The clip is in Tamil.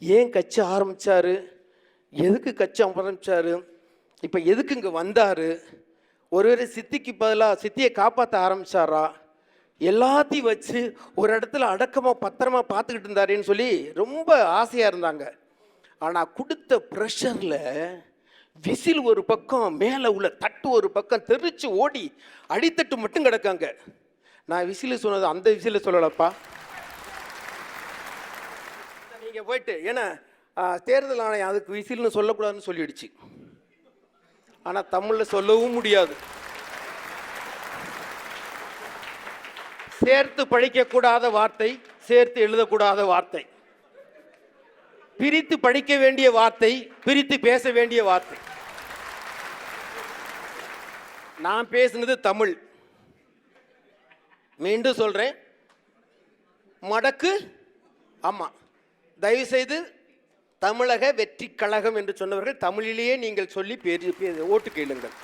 ஏன் கட்சி ஆரம்பித்தார், எதுக்கு கட்சி ஆரம்பித்தார், இப்போ எதுக்கு இங்கே வந்தார், ஒருவேளை சித்திக்கு பதிலாக சித்தியை காப்பாற்ற ஆரம்பித்தாரா, எல்லாத்தையும் வச்சு ஒரு இடத்துல அடக்கமாக பத்திரமா பார்த்துக்கிட்டு இருந்தாருன்னு சொல்லி ரொம்ப ஆசையாக இருந்தாங்க. ஆனால் கொடுத்த ப்ரெஷரில் விசில் ஒரு பக்கம், மேலே உள்ள தட்டு ஒரு பக்கம் தெரிச்சு ஓடி அடித்தட்டு மட்டும் கிடக்காங்க. நான் விசில் சொன்னது அந்த விசில சொல்லலப்பா. நீங்கள் போயிட்டு ஏன்னா தேர்தல் ஆணையம் அதுக்கு விசில்னு சொல்லக்கூடாதுன்னு சொல்லிடுச்சு. ஆனால் தமிழில் சொல்லவும் முடியாது. சேர்த்து படிக்கக்கூடாத வார்த்தை, சேர்த்து எழுதக்கூடாத வார்த்தை, பிரித்து படிக்க வேண்டிய வார்த்தை, பிரித்து பேச வேண்டிய வார்த்தை. நான் பேசுனது தமிழ். மீண்டும் சொல்றேன், மடக்கு. ஆமா, தயவு செய்து தமிழக வெற்றி கழகம் என்று சொன்னவர்கள் தமிழிலேயே நீங்கள் சொல்லி ஓட்டு கேளுங்கள்.